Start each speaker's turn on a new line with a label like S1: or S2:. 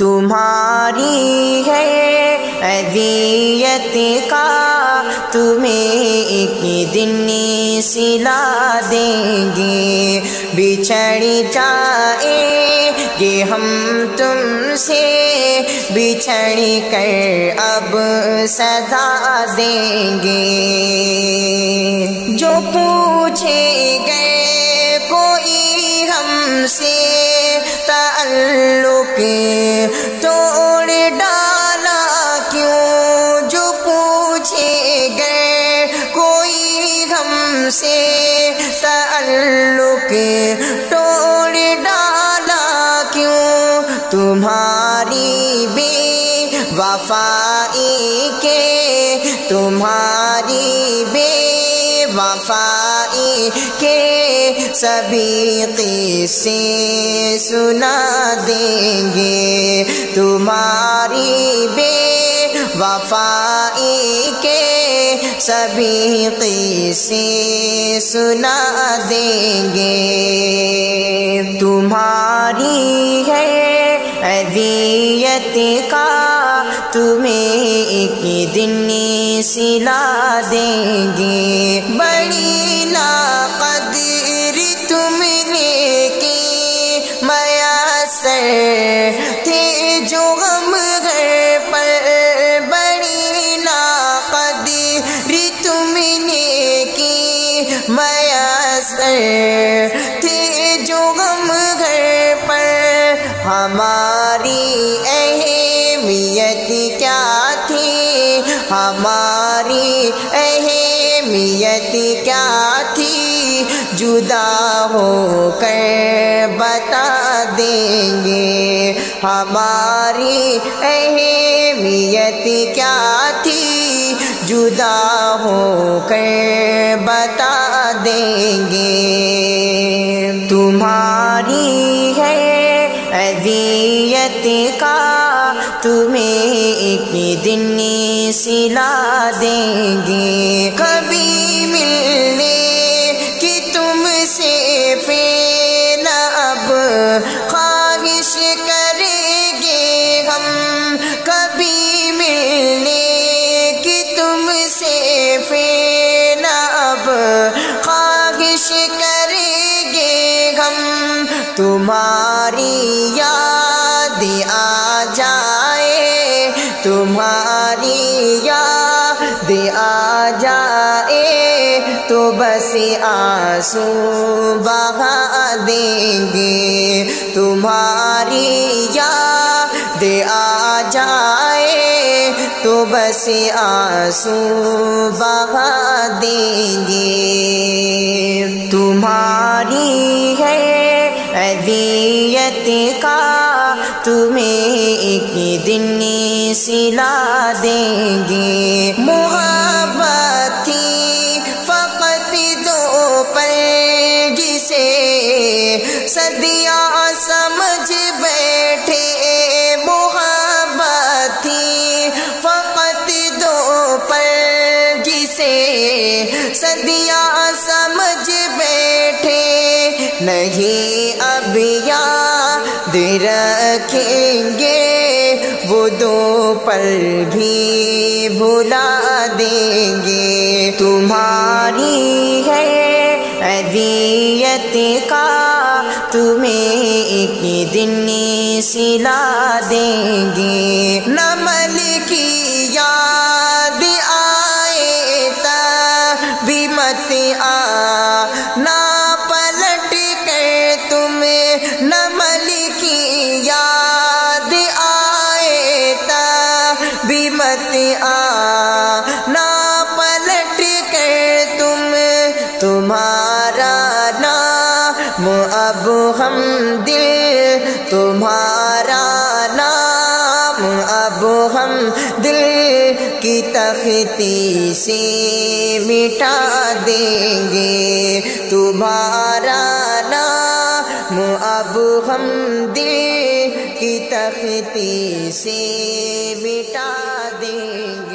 S1: تمہاری ہے اذیت کا تمہیں ایک دن سلا دیں گے، بچھڑ جائیں گے ہم تم سے، بچھڑ کر اب سزا دیں گے۔ جو پوچھے گئے کوئی ہم سے تعلق توڑ ڈالا کیوں، جو پوچھے گئے کوئی ہم سے تعلق توڑ ڈالا کیوں، تمہاری بے وفائی کے، تمہاری بے وفائی کے سبھی قصے سنا دیں گے، تمہاری بے وفائی کے سبھی قصے سنا دیں گے۔ تمہاری ہے اذیت کا تمہیں ایک دن سلا دیں گے، بڑی ناقدر تم نے کی میسر تھے جو غم گھر پر، بڑی ناقدر تم نے کی میسر تھے جو غم گھر پر، ہماری اہمیت کیا تھی، ہماری اہمیت کیا تھی، جدا ہو کر بتا دیں گے، ہماری اہمیت کیا تھی، جدا ہو کر بتا دیں گے۔ تمہاری ہے اذیت کا تمہیں ایک دن سلا دیں گے، کبھی ملنے کی تم سے پھر نہ اب خواہش کریں گے ہم، کبھی ملنے کی تم سے پھر نہ اب خواہش کریں گے ہم، تمہاری یاد آ جائے، تمہاری یاد آ جائے تو بس آنسو بہا دیں گے، تمہاری یاد آ جائے تو بس آنسو بہا دیں گے۔ تمہاری ہے اذیت کا تمہیں ایک دن سلا دیں گے، محبت تھی فقط دو پل جسے صدیاں سمجھ بیٹھے، محبت تھی فقط دو پل جسے صدیاں سمجھ بیٹھے، نہیں اب یاد رکھیں گے وہ دو پل بھی بھلا دیں گے، تمہاری ہے اذیت کا تمہیں ایک دن سلا دیں گے، نمل کی یاد آئے تبھی مت آنا پلٹ کر تمہیں، نمل کی یاد آئے تبھی مت آنا پلٹ کر تم، تمہارا نام اب ہم دل، تمہارا نام اب ہم دل کی تختی سے مٹا دیں گے، تمہارا نام اب ہم دل کی تختی سے مٹا دیں گے۔